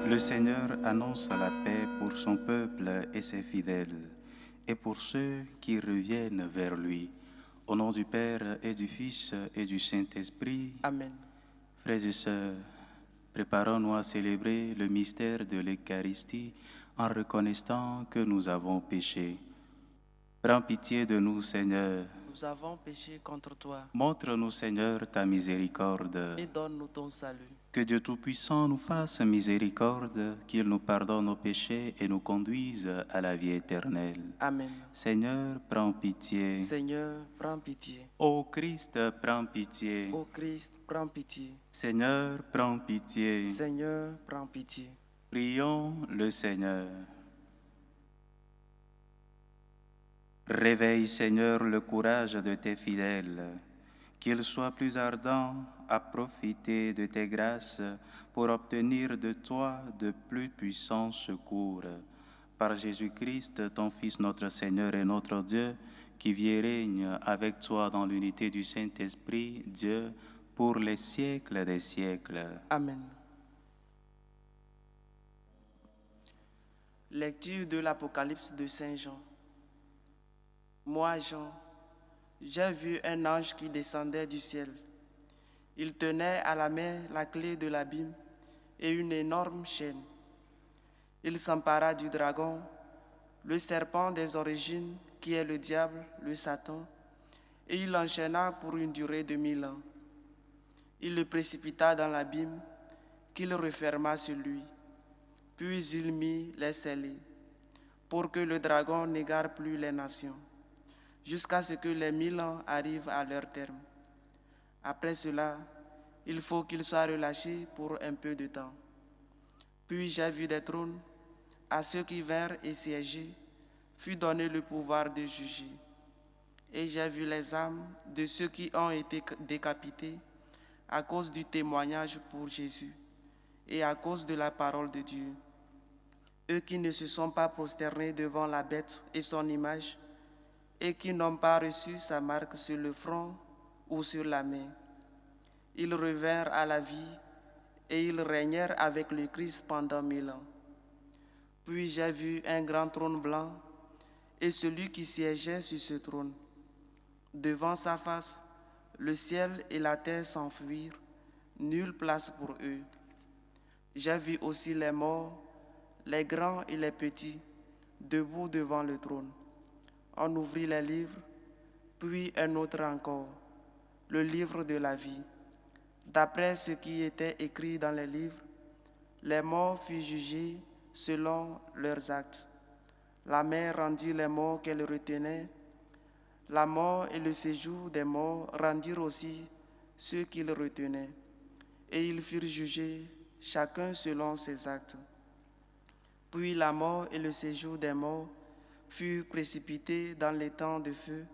Le Seigneur annonce la paix pour son peuple et ses fidèles, et pour ceux qui reviennent vers lui. Au nom du Père et du Fils et du Saint-Esprit. Amen. Frères et sœurs, préparons-nous à célébrer le mystère de l'Eucharistie en reconnaissant que nous avons péché. Prends pitié de nous, Seigneur. Nous avons péché contre toi. Montre-nous, Seigneur, ta miséricorde. Et donne-nous ton salut. Que Dieu Tout-Puissant nous fasse miséricorde, qu'il nous pardonne nos péchés et nous conduise à la vie éternelle. Amen. Seigneur, prends pitié. Seigneur, prends pitié. Ô Christ, prends pitié. Ô Christ, prends pitié. Seigneur, prends pitié. Seigneur, prends pitié. Prions le Seigneur. Réveille, Seigneur, le courage de tes fidèles, qu'ils soient plus ardents à profiter de tes grâces pour obtenir de toi de plus puissants secours. Par Jésus-Christ, ton Fils, notre Seigneur et notre Dieu, qui vit et règne avec toi dans l'unité du Saint-Esprit, Dieu, pour les siècles des siècles. Amen. Lecture de l'Apocalypse de Saint Jean. Moi, Jean, j'ai vu un ange qui descendait du ciel. Il tenait à la main la clé de l'abîme et une énorme chaîne. Il s'empara du dragon, le serpent des origines, qui est le diable, le Satan, et il l'enchaîna pour une durée de 1000 ans. Il le précipita dans l'abîme, qu'il referma sur lui. Puis il mit les scellés, pour que le dragon n'égare plus les nations, jusqu'à ce que les 1000 ans arrivent à leur terme. Après cela, il faut qu'il soit relâché pour un peu de temps. Puis j'ai vu des trônes, à ceux qui vinrent et siéger, fut donné le pouvoir de juger. Et j'ai vu les âmes de ceux qui ont été décapités à cause du témoignage pour Jésus et à cause de la parole de Dieu. Eux qui ne se sont pas prosternés devant la bête et son image, et qui n'ont pas reçu sa marque sur le front ou sur la main. Ils revinrent à la vie et ils régnèrent avec le Christ pendant 1000 ans. Puis j'ai vu un grand trône blanc et celui qui siégeait sur ce trône. Devant sa face, le ciel et la terre s'enfuirent, nulle place pour eux. J'ai vu aussi les morts, les grands et les petits, debout devant le trône. On ouvrit les livres, puis un autre encore, le livre de la vie. D'après ce qui était écrit dans les livres, les morts furent jugés selon leurs actes. La mer rendit les morts qu'elle retenait. La mort et le séjour des morts rendirent aussi ceux qu'ils retenaient. Et ils furent jugés, chacun selon ses actes. Puis la mort et le séjour des morts furent précipités dans les temps de feu.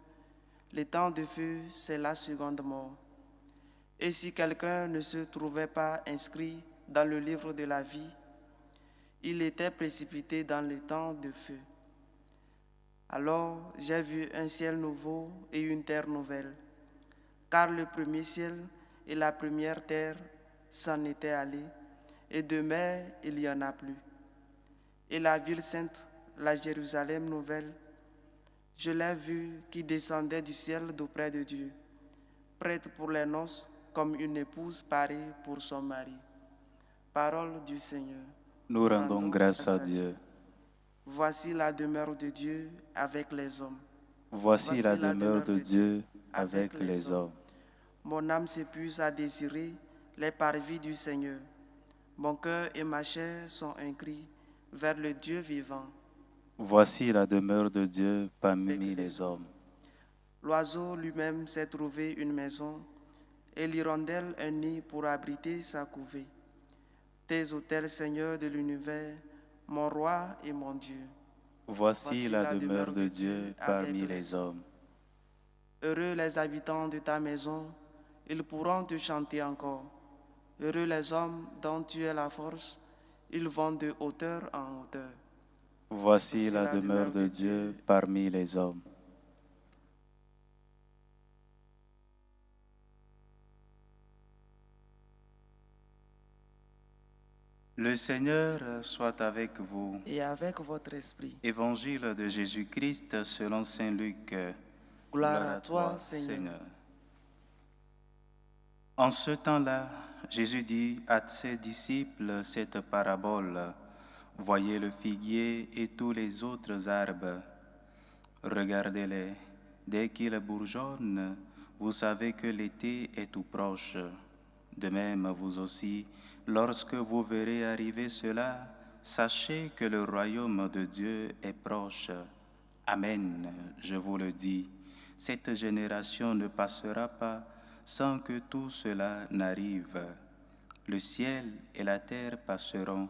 Les temps de feu, c'est la seconde mort. Et si quelqu'un ne se trouvait pas inscrit dans le livre de la vie, il était précipité dans le temps de feu. Alors j'ai vu un ciel nouveau et une terre nouvelle, car le premier ciel et la première terre s'en étaient allés, et de mer il n'y en a plus. Et la ville sainte, la Jérusalem nouvelle, je l'ai vue qui descendait du ciel d'auprès de Dieu, prête pour les noces comme une épouse parée pour son mari. Parole du Seigneur. Nous rendons grâce à Dieu. Voici la demeure de Dieu avec les hommes. Voici la demeure de Dieu avec les hommes. Mon âme s'épuise à désirer les parvis du Seigneur. Mon cœur et ma chair sont un cri vers le Dieu vivant. Voici la demeure de Dieu parmi les hommes. L'oiseau lui-même s'est trouvé une maison et l'hirondelle un nid pour abriter sa couvée. Tes autels, Seigneur de l'univers, mon roi et mon Dieu. Voici la demeure de Dieu parmi les hommes. Heureux les habitants de ta maison, ils pourront te chanter encore. Heureux les hommes dont tu es la force, ils vont de hauteur en hauteur. Voici la demeure de Dieu parmi les hommes. Le Seigneur soit avec vous. et avec votre esprit. Évangile de Jésus-Christ selon saint Luc. Gloire à toi, Seigneur. En ce temps-là, Jésus dit à ses disciples cette parabole. Voyez le figuier et tous les autres arbres. Regardez-les. Dès qu'ils bourgeonnent, vous savez que l'été est tout proche. De même, vous aussi, lorsque vous verrez arriver cela, sachez que le royaume de Dieu est proche. Amen, je vous le dis. Cette génération ne passera pas sans que tout cela n'arrive. Le ciel et la terre passeront,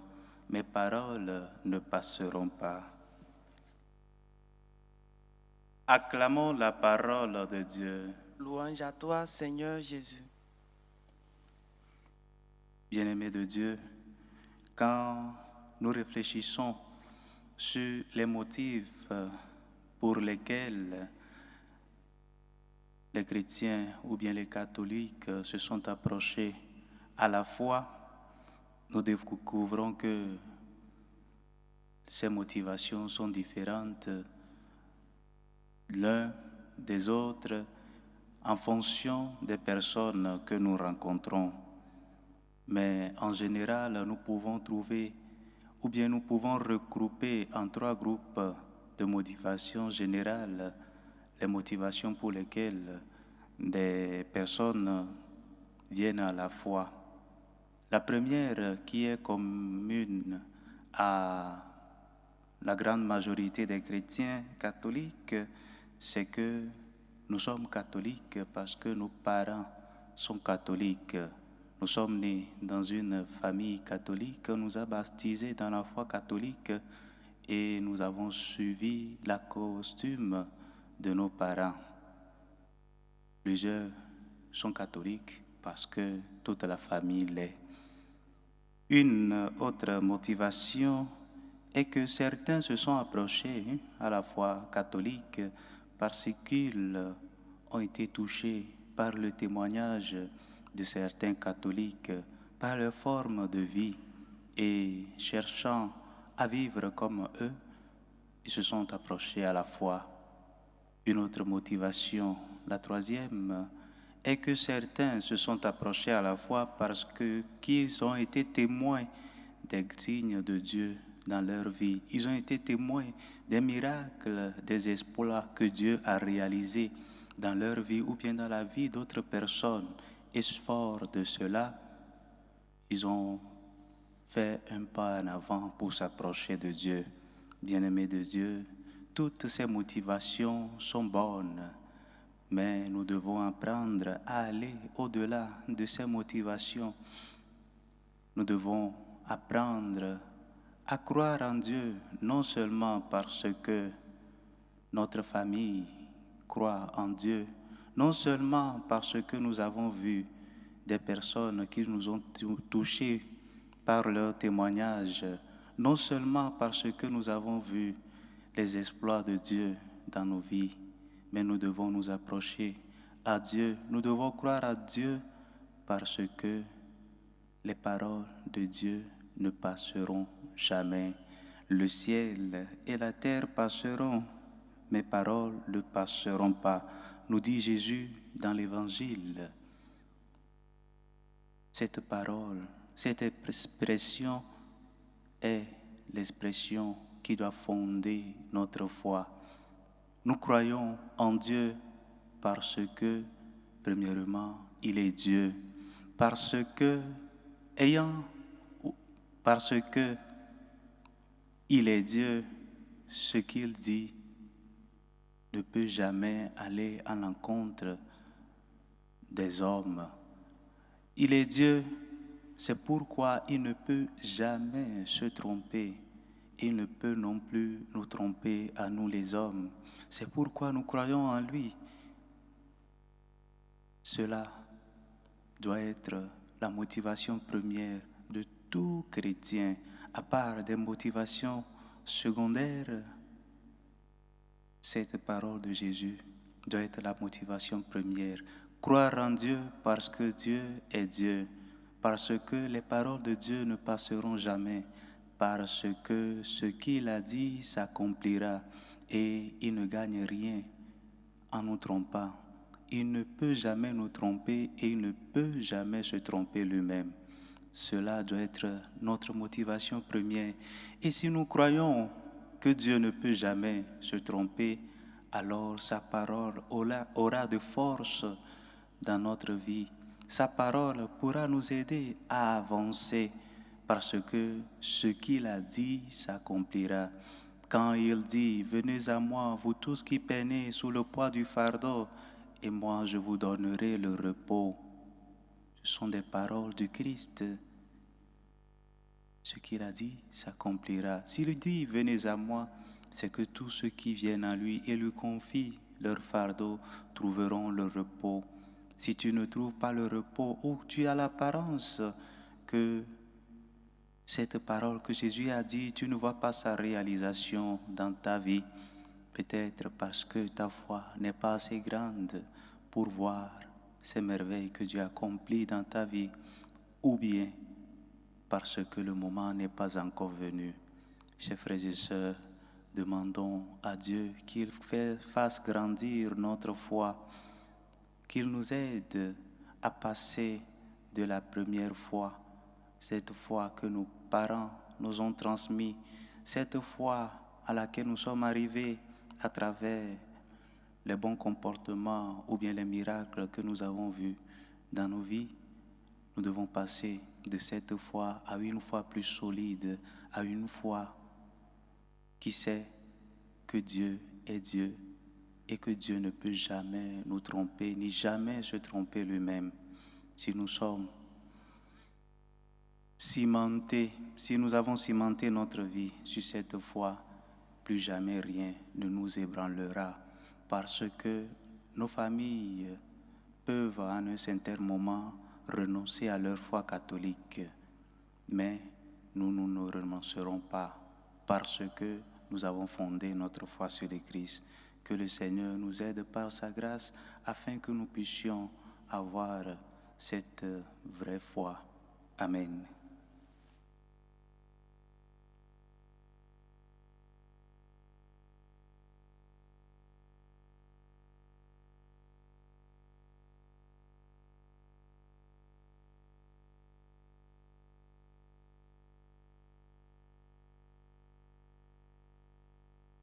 mes paroles ne passeront pas. Acclamons la parole de Dieu. Louange à toi, Seigneur Jésus. Bien-aimés de Dieu, quand nous réfléchissons sur les motifs pour lesquels les chrétiens ou bien les catholiques se sont approchés à la foi, nous découvrons que ces motivations sont différentes l'un des autres en fonction des personnes que nous rencontrons. Mais en général, nous pouvons trouver ou bien nous pouvons regrouper en 3 groupes de motivations générales les motivations pour lesquelles des personnes viennent à la foi. La première, qui est commune à la grande majorité des chrétiens catholiques, c'est que nous sommes catholiques parce que nos parents sont catholiques. Nous sommes nés dans une famille catholique, on nous a baptisés dans la foi catholique et nous avons suivi la coutume de nos parents. Plusieurs sont catholiques parce que toute la famille l'est. Une autre motivation est que certains se sont approchés à la foi catholique parce qu'ils ont été touchés par le témoignage de certains catholiques, par leur forme de vie, et cherchant à vivre comme eux, ils se sont approchés à la foi. Une autre motivation, la troisième, est que certains se sont approchés à la foi parce qu'ils ont été témoins des signes de Dieu dans leur vie. Ils ont été témoins des miracles, des exploits que Dieu a réalisés dans leur vie ou bien dans la vie d'autres personnes. Et fort de cela, ils ont fait un pas en avant pour s'approcher de Dieu. Bien-aimés de Dieu, toutes ces motivations sont bonnes, mais nous devons apprendre à aller au-delà de ces motivations. Nous devons apprendre à croire en Dieu, non seulement parce que notre famille croit en Dieu, non seulement parce que nous avons vu des personnes qui nous ont touchés par leur témoignage, non seulement parce que nous avons vu les exploits de Dieu dans nos vies, mais nous devons nous approcher à Dieu, nous devons croire à Dieu parce que les paroles de Dieu ne passeront jamais. Le ciel et la terre passeront, mes paroles ne passeront pas, nous dit Jésus dans l'Évangile. Cette parole, cette expression est l'expression qui doit fonder notre foi. Nous croyons en Dieu parce que, premièrement, il est Dieu. Parce que il est Dieu, ce qu'il dit ne peut jamais aller à l'encontre des hommes. Il est Dieu, c'est pourquoi il ne peut jamais se tromper. Il ne peut non plus nous tromper à nous les hommes. C'est pourquoi nous croyons en lui. Cela doit être la motivation première de tout chrétien, à part des motivations secondaires. Cette parole de Jésus doit être la motivation première. Croire en Dieu parce que Dieu est Dieu, parce que les paroles de Dieu ne passeront jamais, parce que ce qu'il a dit s'accomplira et il ne gagne rien en nous trompant. Il ne peut jamais nous tromper et il ne peut jamais se tromper lui-même. Cela doit être notre motivation première. Et si nous croyons que Dieu ne peut jamais se tromper, alors sa parole aura de force dans notre vie. Sa parole pourra nous aider à avancer parce que ce qu'il a dit s'accomplira. Quand il dit « Venez à moi, vous tous qui peinez sous le poids du fardeau, et moi je vous donnerai le repos ». Ce sont des paroles du Christ. Ce qu'il a dit s'accomplira. S'il dit « Venez à moi », c'est que tous ceux qui viennent à lui et lui confient leur fardeau trouveront le repos. Si tu ne trouves pas le repos ou tu as l'apparence que cette parole que Jésus a dit, tu ne vois pas sa réalisation dans ta vie, peut-être parce que ta foi n'est pas assez grande pour voir ces merveilles que Dieu accomplit dans ta vie, ou bien parce que le moment n'est pas encore venu. Chers frères et sœurs, demandons à Dieu qu'il fasse grandir notre foi, qu'il nous aide à passer de la première foi, cette foi que nos parents nous ont transmise, cette foi à laquelle nous sommes arrivés à travers les bons comportements ou bien les miracles que nous avons vus dans nos vies. Nous devons passer de cette foi à une foi plus solide, à une foi qui sait que Dieu est Dieu et que Dieu ne peut jamais nous tromper, ni jamais se tromper lui-même. Si nous sommes cimentés, si nous avons cimenté notre vie sur cette foi, plus jamais rien ne nous ébranlera, parce que nos familles peuvent à un certain moment renoncer à leur foi catholique, mais nous ne renoncerons pas parce que nous avons fondé notre foi sur le Christ. Que le Seigneur nous aide par sa grâce afin que nous puissions avoir cette vraie foi. Amen.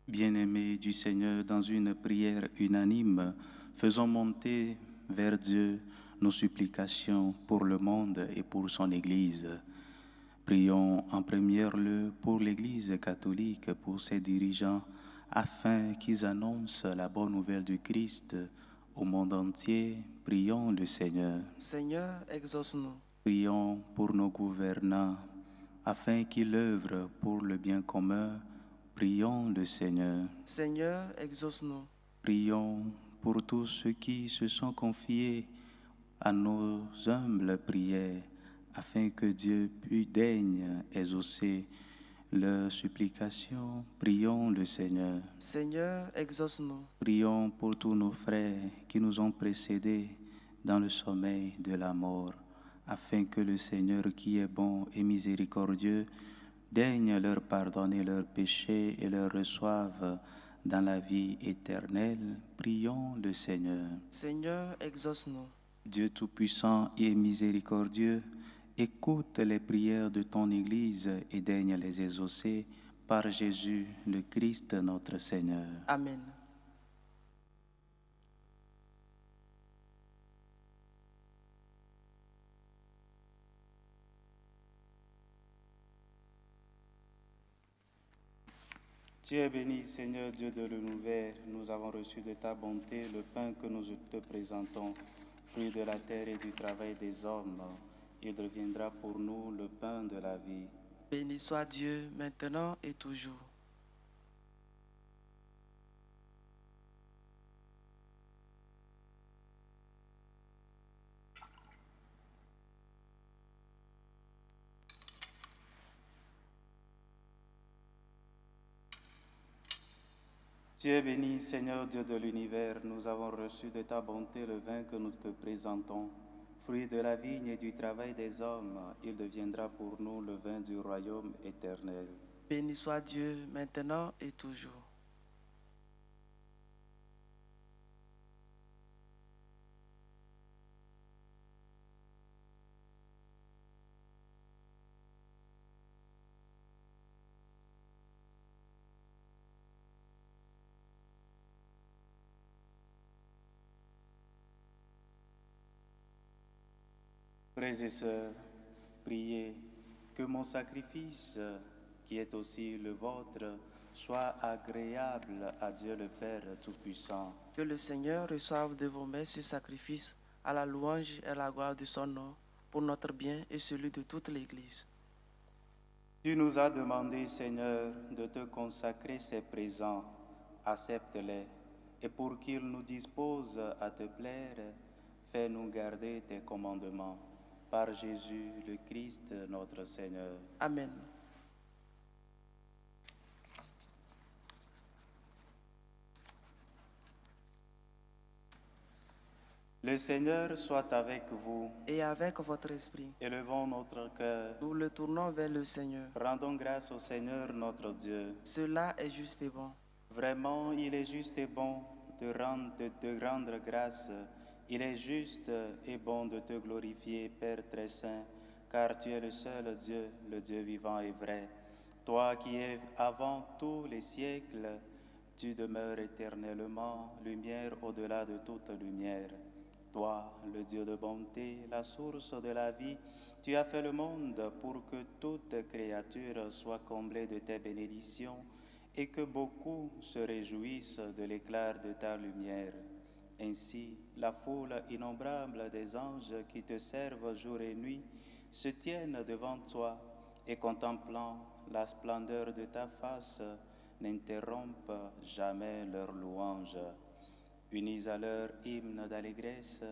Bien-aimés du Seigneur, dans une prière unanime, faisons monter vers Dieu nos supplications pour le monde et pour son Église. Prions en premier lieu pour l'Église catholique, pour ses dirigeants, afin qu'ils annoncent la bonne nouvelle du Christ au monde entier. Prions le Seigneur. Seigneur, exauce-nous. Prions pour nos gouvernants, afin qu'ils œuvrent pour le bien commun. Prions le Seigneur. Seigneur, exauce-nous. Prions pour tous ceux qui se sont confiés à nos humbles prières, afin que Dieu puisse daigne exaucer leurs supplications. Prions le Seigneur. Seigneur, exauce-nous. Prions pour tous nos frères qui nous ont précédés dans le sommeil de la mort, afin que le Seigneur qui est bon et miséricordieux daigne leur pardonner leurs péchés et leur reçoive dans la vie éternelle. Prions le Seigneur. Seigneur, exauce-nous. Dieu Tout-Puissant et miséricordieux, écoute les prières de ton Église et daigne les exaucer par Jésus le Christ notre Seigneur. Amen. Tu es béni, Seigneur Dieu de l'univers. Nous avons reçu de ta bonté le pain que nous te présentons, fruit de la terre et du travail des hommes. Il deviendra pour nous le pain de la vie. Béni soit Dieu, maintenant et toujours. Tu es béni, Seigneur Dieu de l'univers. Nous avons reçu de ta bonté le vin que nous te présentons, Fruit de la vigne et du travail des hommes, il deviendra pour nous le vin du royaume éternel. Béni soit Dieu, maintenant et toujours. Frères et sœurs, priez que mon sacrifice, qui est aussi le vôtre, soit agréable à Dieu le Père Tout-Puissant. Que le Seigneur reçoive de vos mains ce sacrifice à la louange et à la gloire de son nom, pour notre bien et celui de toute l'Église. Tu nous as demandé, Seigneur, de te consacrer ces présents. Accepte-les, et pour qu'ils nous disposent à te plaire, fais-nous garder tes commandements. Par Jésus le Christ, notre Seigneur. Amen. Le Seigneur soit avec vous. Et avec votre esprit, Élevons notre cœur. nous le tournons vers le Seigneur. Rendons grâce au Seigneur notre Dieu. Cela est juste et bon. Vraiment, il est juste et bon de te rendre grâce. Il est juste et bon de te glorifier, Père très saint, car tu es le seul Dieu, le Dieu vivant et vrai. Toi qui es avant tous les siècles, tu demeures éternellement, lumière au-delà de toute lumière. Toi, le Dieu de bonté, la source de la vie, tu as fait le monde pour que toute créature soit comblée de tes bénédictions et que beaucoup se réjouissent de l'éclat de ta lumière. Ainsi, la foule innombrable des anges qui te servent jour et nuit se tiennent devant toi et contemplant la splendeur de ta face, n'interrompent jamais leur louange. Unis à leur hymne d'allégresse,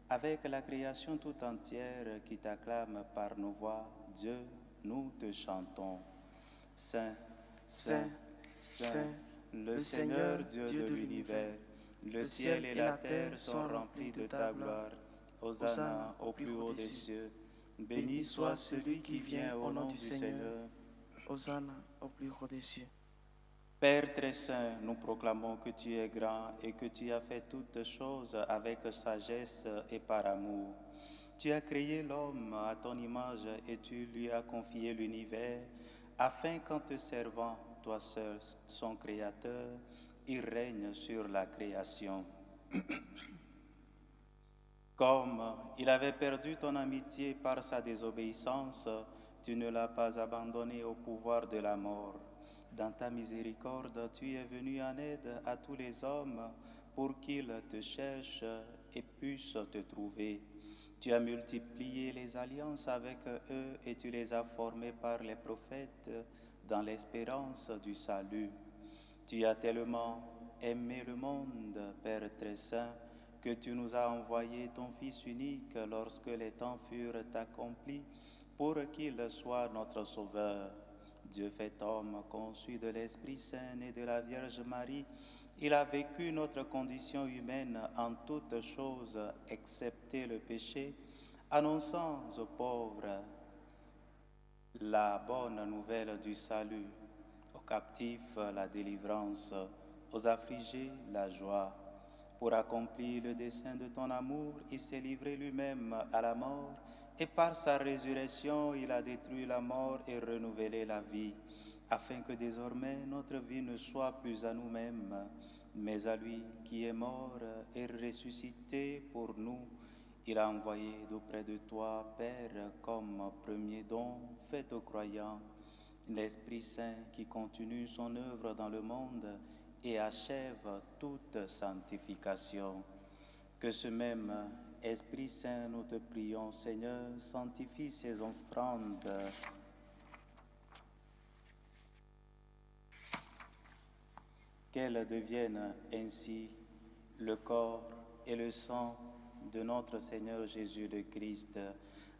avec la création tout entière qui t'acclame par nos voix, Dieu, nous te chantons. Saint, Saint, Saint, le Seigneur Dieu de l'univers, le ciel et la terre sont remplis de ta gloire. Hosanna au plus haut des cieux. Béni soit celui qui vient au nom du Seigneur. Hosanna au plus haut des cieux. Père très saint, nous proclamons que tu es grand et que tu as fait toutes choses avec sagesse et par amour. Tu as créé l'homme à ton image et tu lui as confié l'univers, afin qu'en te servant, toi seul, son Créateur, il règne sur la création. Comme il avait perdu ton amitié par sa désobéissance, tu ne l'as pas abandonné au pouvoir de la mort. Dans ta miséricorde, tu es venu en aide à tous les hommes pour qu'ils te cherchent et puissent te trouver. Tu as multiplié les alliances avec eux et tu les as formés par les prophètes dans l'espérance du salut. Tu as tellement aimé le monde, Père très saint, que tu nous as envoyé ton Fils unique lorsque les temps furent accomplis pour qu'il soit notre Sauveur. Dieu fait homme, conçu de l'Esprit Saint et de la Vierge Marie, il a vécu notre condition humaine en toutes choses, excepté le péché, annonçant aux pauvres la bonne nouvelle du salut, aux captifs la délivrance, aux affligés la joie. Pour accomplir le dessein de ton amour, il s'est livré lui-même à la mort, et par sa résurrection, il a détruit la mort et renouvelé la vie, afin que désormais notre vie ne soit plus à nous-mêmes, mais à lui qui est mort et ressuscité pour nous. Il a envoyé d'auprès de toi, Père, comme premier don fait aux croyants, l'Esprit Saint qui continue son œuvre dans le monde et achève toute sanctification. Que ce même Esprit Saint, nous te prions, Seigneur, sanctifie ces offrandes. Qu'elles deviennent ainsi le corps et le sang de notre Seigneur Jésus le Christ,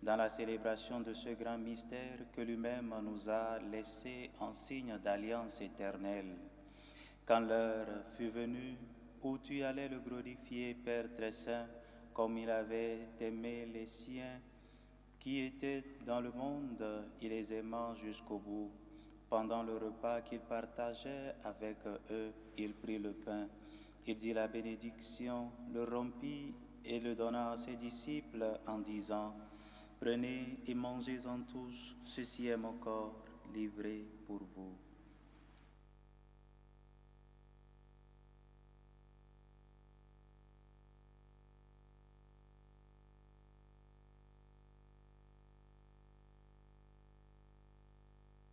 dans la célébration de ce grand mystère que lui-même nous a laissé en signe d'alliance éternelle. Quand l'heure fut venue où tu allais le glorifier, Père très saint, comme il avait aimé les siens qui étaient dans le monde, il les aima jusqu'au bout. Pendant le repas qu'il partageait avec eux, il prit le pain, il dit la bénédiction, le rompit et le donna à ses disciples en disant, « Prenez et mangez-en tous, ceci est mon corps livré pour vous. »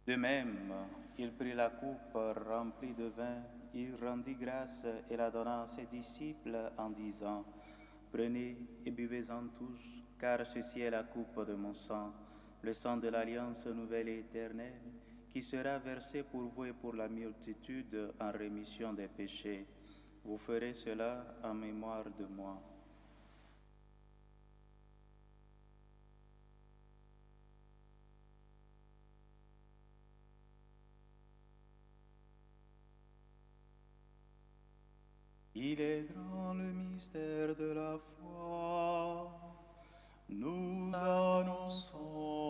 De même, il prit la coupe remplie de vin, il rendit grâce et la donna à ses disciples en disant, « Prenez et buvez-en tous, car ceci est la coupe de mon sang, le sang de l'alliance nouvelle et éternelle, qui sera versé pour vous et pour la multitude en rémission des péchés. Vous ferez cela en mémoire de moi. » Il est grand le mystère de la foi. Nous annonçons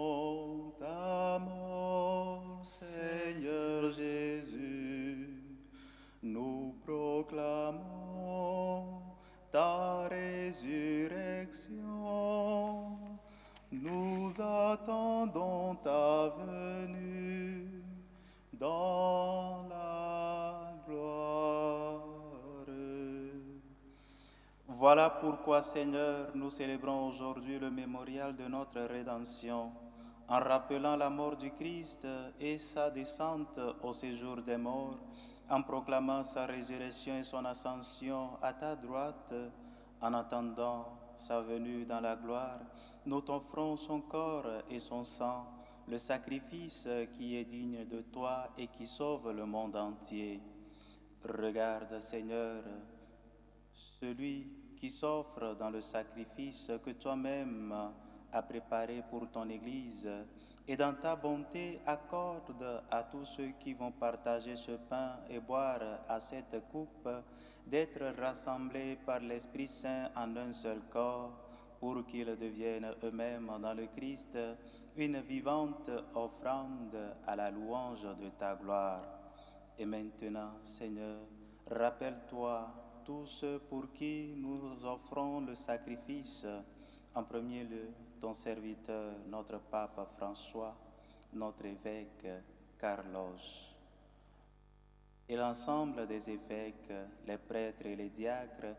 ta mort, Seigneur Jésus. Nous proclamons ta résurrection. Nous attendons ta venue dans la gloire. Voilà pourquoi, Seigneur, nous célébrons aujourd'hui le mémorial de notre rédemption, en rappelant la mort du Christ et sa descente au séjour des morts, en proclamant sa résurrection et son ascension à ta droite, en attendant sa venue dans la gloire. Nous t'offrons son corps et son sang, le sacrifice qui est digne de toi et qui sauve le monde entier. Regarde, Seigneur, celui qui s'offre dans le sacrifice que toi-même as préparé pour ton Église, et dans ta bonté accorde à tous ceux qui vont partager ce pain et boire à cette coupe d'être rassemblés par l'Esprit Saint en un seul corps, pour qu'ils deviennent eux-mêmes dans le Christ une vivante offrande à la louange de ta gloire. Et maintenant, Seigneur, rappelle-toi tous ceux pour qui nous offrons le sacrifice, en premier lieu ton serviteur, notre pape François, notre évêque Carlos, et l'ensemble des évêques, les prêtres et les diacres,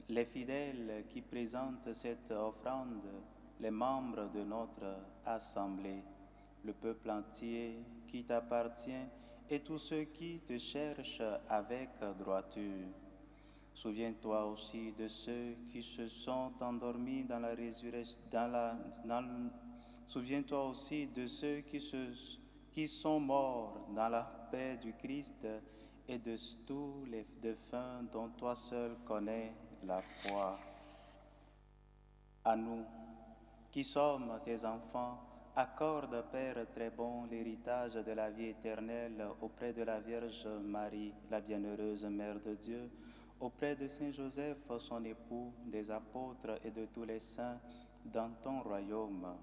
les fidèles qui présentent cette offrande, les membres de notre assemblée, le peuple entier qui t'appartient et tous ceux qui te cherchent avec droiture. Souviens-toi aussi de ceux qui se sont endormis dans la résurrection. Souviens-toi aussi de ceux qui sont morts dans la paix du Christ et de tous les défunts dont toi seul connais la foi. À nous, qui sommes tes enfants, accorde, Père très bon, l'héritage de la vie éternelle auprès de la Vierge Marie, la bienheureuse Mère de Dieu, auprès de Saint Joseph, son époux, des apôtres et de tous les saints, dans ton royaume.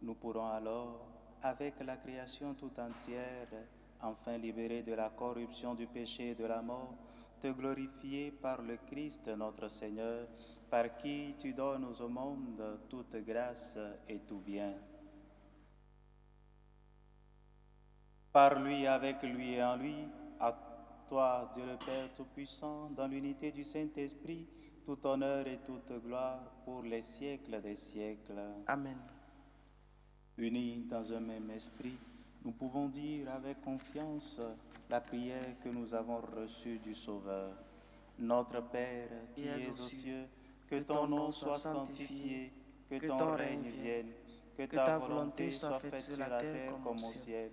Nous pourrons alors, avec la création tout entière, enfin libérés de la corruption du péché et de la mort, te glorifier par le Christ notre Seigneur, par qui tu donnes au monde toute grâce et tout bien. Par lui, avec lui et en lui, à toi, Dieu le Père Tout-Puissant, dans l'unité du Saint-Esprit, tout honneur et toute gloire pour les siècles des siècles. Amen. Unis dans un même esprit, nous pouvons dire avec confiance la prière que nous avons reçue du Sauveur. Notre Père qui es aux cieux, que ton nom soit sanctifié, que ton règne vienne, que ta volonté soit faite sur la terre comme au ciel.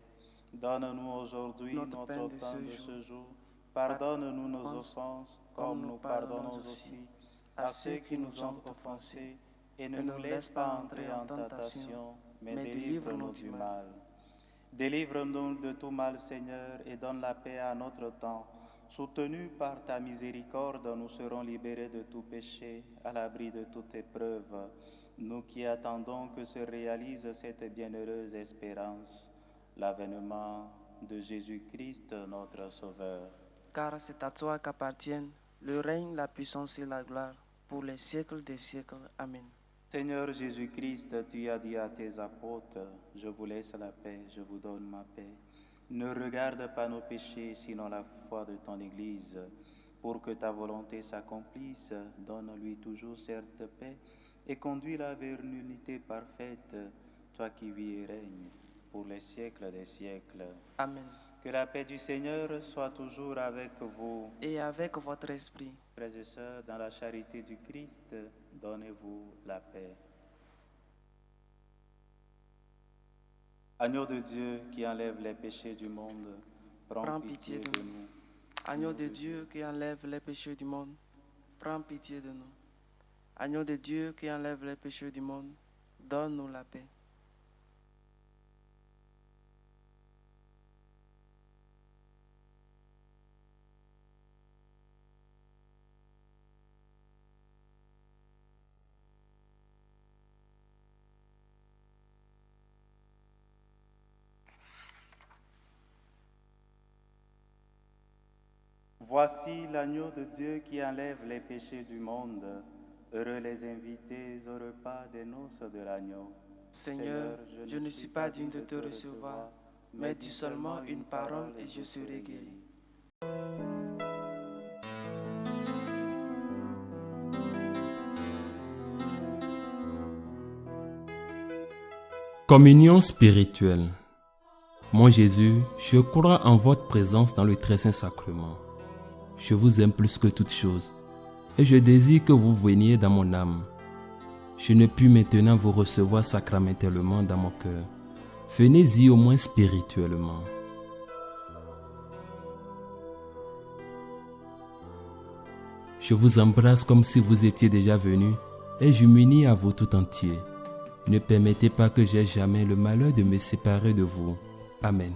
Donne-nous aujourd'hui notre pain de ce jour. Pardonne-nous nos offenses, comme nous pardonnons aussi à ceux qui nous ont offensés, et ne nous laisse pas entrer en tentation, mais délivre-nous du mal. Délivre-nous de tout mal, Seigneur, et donne la paix à notre temps. Soutenus par ta miséricorde, nous serons libérés de tout péché, à l'abri de toute épreuve, nous qui attendons que se réalise cette bienheureuse espérance, l'avènement de Jésus-Christ, notre Sauveur. Car c'est à toi qu'appartiennent le règne, la puissance et la gloire, pour les siècles des siècles. Amen. Seigneur Jésus-Christ, tu as dit à tes apôtres, je vous laisse la paix, je vous donne ma paix. Ne regarde pas nos péchés, sinon la foi de ton Église. Pour que ta volonté s'accomplisse, donne-lui toujours cette paix et conduis-la vers une unité parfaite, toi qui vis et règnes pour les siècles des siècles. Amen. Que la paix du Seigneur soit toujours avec vous. Et avec votre esprit. Frères et sœurs, dans la charité du Christ, donnez-vous la paix. Agneau de Dieu qui enlève les péchés du monde, prends pitié de nous. Agneau de Dieu qui enlève les péchés du monde, prends pitié de nous. Agneau de Dieu qui enlève les péchés du monde, donne-nous la paix. Voici l'agneau de Dieu qui enlève les péchés du monde. Heureux les invités au repas des noces de l'agneau. Seigneur, je ne suis pas digne de te recevoir, mais dis seulement une parole et je serai guéri. Communion spirituelle. Mon Jésus, je crois en votre présence dans le très saint sacrement. Je vous aime plus que toute chose, et je désire que vous veniez dans mon âme. Je ne puis maintenant vous recevoir sacramentellement dans mon cœur. Venez-y au moins spirituellement. Je vous embrasse comme si vous étiez déjà venu, et je m'unis à vous tout entier. Ne permettez pas que j'aie jamais le malheur de me séparer de vous. Amen.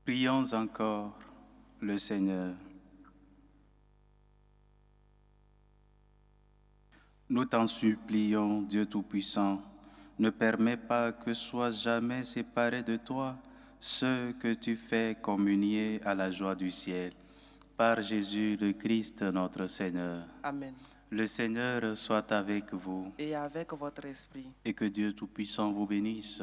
Prions encore le Seigneur. Nous t'en supplions, Dieu Tout-Puissant, ne permets pas que soient jamais séparés de toi ceux que tu fais communier à la joie du ciel. Par Jésus le Christ, notre Seigneur. Amen. Le Seigneur soit avec vous. Et avec votre esprit. Et que Dieu Tout-Puissant vous bénisse,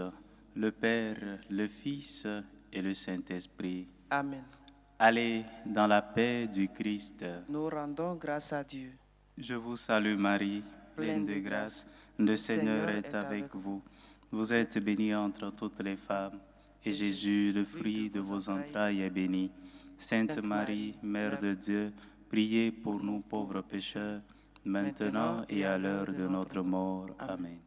le Père, le Fils et le Saint-Esprit. Amen. Allez dans la paix du Christ. Nous rendons grâce à Dieu. Je vous salue Marie, pleine de grâce. Le Seigneur est avec vous. Vous êtes bénie entre toutes les femmes, et Jésus, le fruit de vos entrailles, est béni. Sainte Marie, Mère de Dieu, priez pour nous pauvres pécheurs, maintenant et à l'heure de notre mort. Amen.